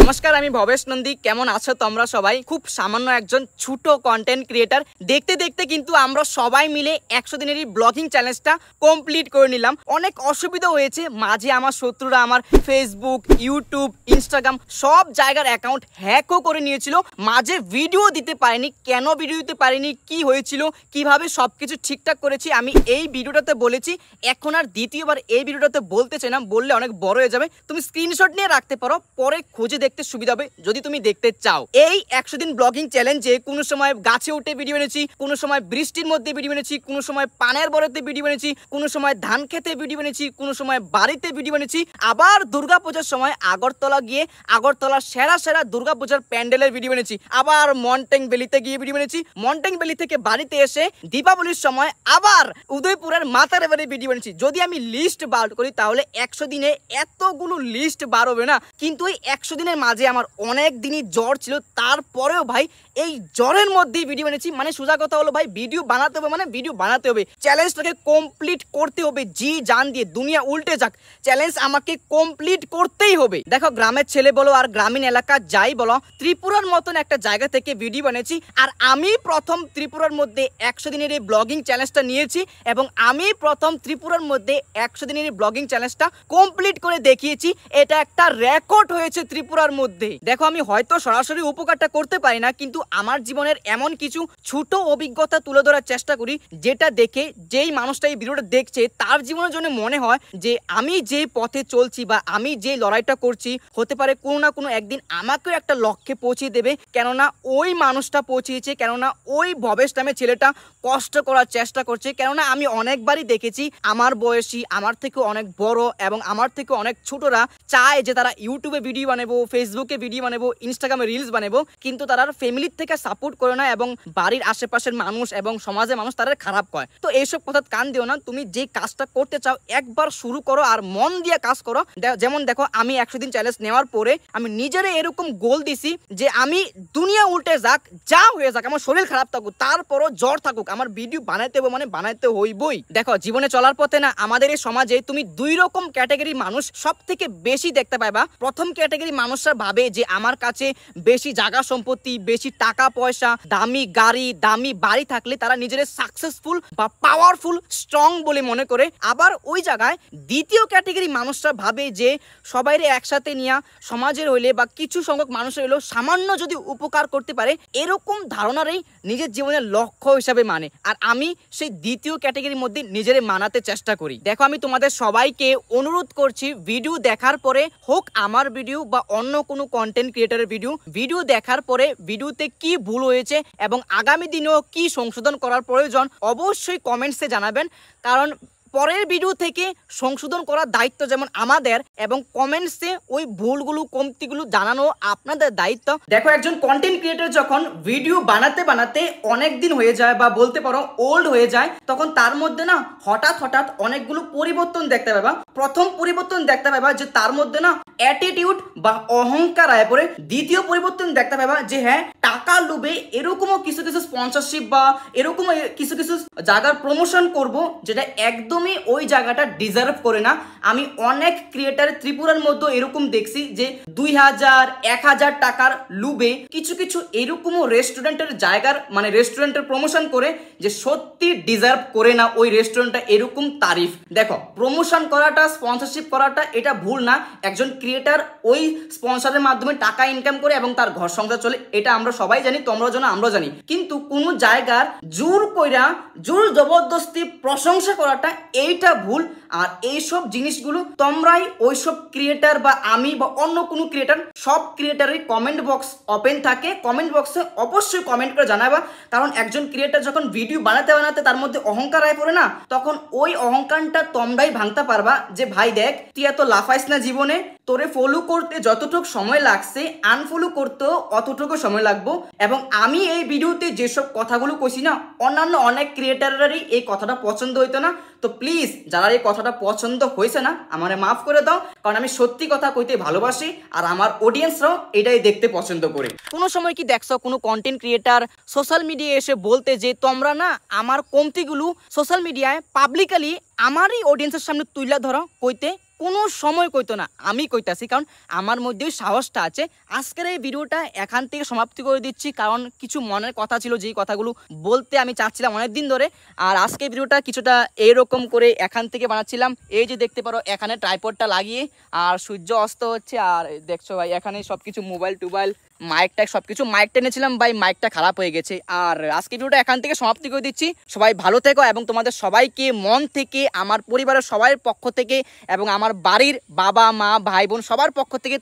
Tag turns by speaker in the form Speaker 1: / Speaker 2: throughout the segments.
Speaker 1: নমস্কার, আমি ভবেশ নন্দী। কেমন আছো তোমরা সবাই? খুব সামান্য একজন ছোট কন্টেন্ট ক্রিয়েটার। দেখতে দেখতে কিন্তু আমরা সবাই মিলে 100 দিনেরই ব্লগিং চ্যালেঞ্জটা কমপ্লিট করে নিলাম। অনেক অসুবিধা হয়েছে, মাঝে আমার শত্রুরা আমার ফেসবুক, ইউটিউব, ইনস্টাগ্রাম সব জায়গার অ্যাকাউন্ট হ্যাকও করে নিয়েছিল। মাঝে ভিডিও দিতে পারিনি। কেন ভিডিও দিতে পারিনি, কি হয়েছিল, কিভাবে সবকিছু ঠিকঠাক করেছি আমি এই ভিডিওটাতে বলেছি। এখন আর দ্বিতীয়বার এই ভিডিওটাতে বলতে চাই না, বললে অনেক বড় হয়ে যাবে। তুমি স্ক্রিনশট নিয়ে রাখতে পারো, পরে খুঁজে দেখতে সুবিধা হবে যদি তুমি দেখতে চাও। এই 100 দিন ব্লগিং চ্যালেঞ্জে কোনো সময় গাছে উঠে ভিডিও এনেছি, কোনো সময় বৃষ্টির মধ্যে ভিডিও এনেছি, কোনো সময় পানের বরতে ভিডিও এনেছি, কোনো সময় ধান খেতে ভিডিও এনেছি, কোনো সময় বাড়িতে ভিডিও এনেছি, আবার দুর্গাপূজার সময় আগরতলা গিয়ে আগরতলার সেরা সেরা দুর্গাপূজার প্যান্ডেলের ভিডিও এনেছি, আবার মন্টেং ভ্যালিতে গিয়ে ভিডিও এনেছি, মন্টেং ভ্যালি থেকে বাড়িতে এসে দীপাবলির সময় আবার উদয়পুরের মাতার এবারে ভিডিও এনেছি। যদি আমি লিস্ট বার করি তাহলে 100 দিনে এতগুলো লিস্ট বার হবে না। কিন্তু এই 100 দিনের মাঝে আমার অনেক দিনই জ্বর ছিল, তারপরেও ভাই এই জ্বরের মধ্যেই ভিডিও বানিয়েছি। মানে সোজা কথা হলো ভাই, ভিডিও বানাতে হবে মানে ভিডিও বানাতে হবে, চ্যালেঞ্জটাকে কমপ্লিট করতে হবে। জি জান দিয়ে দুনিয়া উল্টে যাক, চ্যালেঞ্জ আমাকে কমপ্লিট করতেই হবে। দেখো, গ্রামের ছেলে বলো আর গ্রামীণ এলাকা যাই বলো, ত্রিপুরার মতন একটা জায়গা থেকে ভিডিও বানিয়েছি। আর আমি প্রথম ত্রিপুরার মধ্যে 100 দিনের এই ব্লগিং চ্যালেঞ্জটা নিয়েছি এবং আমি প্রথম ত্রিপুরার মধ্যে 100 দিনের এই ব্লগিং চ্যালেঞ্জটা কমপ্লিট করে দেখিয়েছি। এটা একটা রেকর্ড হয়েছে ত্রিপুরার মধ্যে। দেখো, আমি হয়তো সরাসরি উপকারটা করতে পারি না, কিন্তু আমার জীবনের এমন কিছু ছোট অভিজ্ঞতা তুলে ধরার চেষ্টা করি, যেটা দেখে যেই মানুষটা এই ভিডিওটা দেখছে তার জীবনের জন্য মনে হয় যে আমি যে পথে চলছি বা আমি যে লড়াইটা করছি, হতে পারে কোনো না কোনো একদিন আমাকেও একটা লক্ষ্যে পৌঁছে দেবে। কেননা ওই মানুষটা পৌঁছিয়েছে, কেননা ওই ভবেশ নামে ছেলেটা কষ্ট করার চেষ্টা করছে। কেননা আমি অনেকবারই দেখেছি আমার বয়সী, আমার থেকে অনেক বড় এবং আমার থেকে অনেক ছোটরা চায় যে তারা ইউটিউবে ভিডিও বানাবো, ফেসবুকে ভিডিও বানাবো, ইনস্টাগ্রামে রিলস বানাবো, কিন্তু তারা ফ্যামিলির থেকে সাপোর্ট করে না এবং বাড়ির আশেপাশের মানুষ এবং সমাজের মানুষ তারা খারাপ করে। তো এইসব কথা কান দিও না। তুমি যে কাজটা করতে চাও একবার শুরু করো আর মন দিয়ে কাজ করো। যেমন দেখো, আমি 100 দিন চ্যালেঞ্জ নেওয়ার পরে আমি নিজের এরকম গোল দিছি যে আমি দুনিয়া উল্টে যাক, যা হয়ে যাক, আমার শরীর খারাপ থাকুক, তারপরও জ্বর থাকুক, আমার ভিডিও বানাইতে হবে, মানে বানাইতে হইবই। দেখো, জীবনে চলার পথে না আমাদের এই সমাজে তুমি দুই রকম ক্যাটাগরি মানুষ সব থেকে বেশি দেখতে পাইবা। প্রথম ক্যাটাগরি মানুষরা ভাবে যে আমার কাছে বেশি জায়গা সম্পত্তি, বেশি টাকা পয়সা, দামি গাড়ি, দামি বাড়ি থাকলে তারা নিজেদের সাকসেসফুল বা পাওয়ারফুল, স্ট্রং বলে মনে করে। আবার ওই জায়গায় দ্বিতীয় ক্যাটাগরি মানুষরা ভাবে যে সবাইরে একসাথে নিয়ে সমাজের হইলে বা কিছু সংখ্যক মানুষের হইলেও সামান্য যদি উপকার করতে পারে, এরকম ধারণারই নিজের জীবনের লক্ষ্য হিসাবে মানে। আর আমি সেই দ্বিতীয় ক্যাটাগরির মধ্যে নিজেরে মানাতে চেষ্টা করি। দেখো, আমি তোমাদের সবাইকে অনুরোধ করছি, ভিডিও দেখার পরে হোক আমার ভিডিও বা অন্য কোনো কন্টেন্ট ক্রিয়েটারের ভিডিও দেখার পরে ভিডিওতে কি ভুল হয়েছে এবং আগামী দিনেও কি সংশোধন করার প্রয়োজন অবশ্যই কমেন্টসে জানাবেন। কারণ পরের ভিডিও থেকে সংশোধন করার দায়িত্ব যেমন আমাদের, এবং কমেন্টসে ওই ভুলগুলো কমতিগুলো জানানো আপনাদের দায়িত্ব। দেখো, একজন কন্টেন্ট ক্রিয়েটর যখন ভিডিও বানাতে বানাতে অনেক দিন হয়ে যায় বা বলতে পারো ওল্ড হয়ে যায়, তখন তার মধ্যে না হঠাৎ অনেকগুলো পরিবর্তন দেখতে পাবা। প্রথম পরিবর্তন দেখতে পাবা যে তার মধ্যে না অ্যাটিটিউড বা অহংকার আয় পড়ে। দ্বিতীয় পরিবর্তন দেখতে পাবা যে হ্যাঁ, টাকা লোভে এরকমও কিছু কিছু স্পন্সরশিপ বা এরকম কিছু কিছু জায়গার প্রমোশন করব যেটা একদম ওই জায়গাটা ডিজার্ভ করে না। আমি অনেক ক্রিয়েটার ত্রিপুরার মধ্যে এরকম দেখছি যে 2000, 1000 টাকার লুবে কিছু কিছু এরকমও রেস্টুরেন্টের জায়গার মানে রেস্টুরেন্টের প্রমোশন করে যে সত্যি ডিজার্ভ করে না ওই রেস্টুরেন্টটা এরকম তারিফ। দেখো, প্রমোশন করাটা, স্পন্সরশিপ করাটা এটা ভুল না। একজন ক্রিয়েটার ওই স্পন্সরের মাধ্যমে টাকা ইনকাম করে এবং তার ঘর সংসার চলে, এটা আমরা সবাই জানি, তোমরা জানো, আমরা জানি। কিন্তু কোন জায়গার জোর কইরা, জোর জবরদস্তি প্রশংসা করাটা এইটা ভুল। আর এইসব জিনিসগুলো তোমরাই ওইসব ক্রিয়েটার বা আমি বা অন্য কোনো ক্রিয়েটার, সব ক্রিয়েটারের কমেন্ট বক্স ওপেন থাকে, কমেন্ট বক্সে অবশ্যই কমেন্ট করে জানাবা। কারণ একজন ক্রিয়েটার যখন ভিডিও বানাতে বানাতে তার মধ্যে অহংকার আয় পড়ে না, তখন ওই অহংকারটা তোমরাই ভাঙতে পারবা যে ভাই দেখ, তুই এত লাফাইস না জীবনে, তোরে ফলো করতে যতটুকু সময় লাগছে আনফলো করতেও অতটুকু সময় লাগবো। এবং আমি এই ভিডিওতে যেসব কথাগুলো কইছি না, অন্যান্য অনেক ক্রিয়েটারেরই এই কথাটা পছন্দ হইতো না। তো প্লিজ যারা এই কথাটা পছন্দ হয়েছে না, আমারে মাফ করে দাও, কারণ আমি সত্যি কথা কইতে ভালোবাসি আর আমার অডিয়েন্সরাও এটাই দেখতে পছন্দ করে। কোনো সময় কি দেখছো কোনো কন্টেন্ট ক্রিয়েটার সোশ্যাল মিডিয়ায় এসে বলতে যে তোমরা না আমার কমতিগুলো সোশ্যাল মিডিয়ায় পাবলিকালি আমারই অডিয়েন্সের সামনে তুইলা ধরো? কইতে কোনো সময় কইতো না, আমি কইতাছি, কারণ আমার মধ্যে ওই সাহসটা আছে। আজকের এই ভিডিওটা এখান থেকে সমাপ্তি করে দিচ্ছি, কারণ কিছু মনের কথা ছিল যেই কথাগুলো বলতে আমি চাচ্ছিলাম অনেক দিন ধরে। আর আজকে ভিডিওটা কিছুটা এইরকম করে এখান থেকে বানাচ্ছিলাম। এই যে দেখতে পারো এখানে ট্রাইপডটা লাগিয়ে, আর সূর্য অস্ত হচ্ছে, আর দেখছো ভাই এখানে সব কিছু মোবাইল টোবাইল মাইকটা সব কিছু, মাইকটা এনেছিলাম ভাই, মাইকটা খারাপ হয়ে গেছে। আর আজকে ভিডিওটা এখান থেকে সমাপ্তি করে দিচ্ছি। সবাই ভালো থেকো, এবং তোমাদের সবাইকে মন থেকে, আমার পরিবারের সবার পক্ষ থেকে এবং আমার বাড়ির বাবা মা ভাই বোন সবার পক্ষ থেকে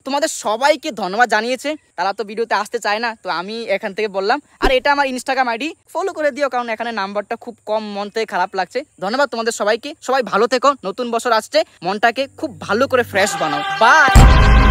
Speaker 1: তোমাদের সবাইকে ধন্যবাদ জানিয়েছে। তারা তো ভিডিওতে আসতে চায় না, তো আমি এখান থেকে বললাম। আর এটা আমার ইনস্টাগ্রাম আইডি, ফলো করে দিও, কারণ এখানে নাম্বারটা খুব কম, মন থেকে খারাপ লাগছে। ধন্যবাদ তোমাদের সবাইকে, সবাই ভালো থেকো। নতুন বছর আসছে, মনটাকে খুব ভালো করে ফ্রেশ বানাও। বাই।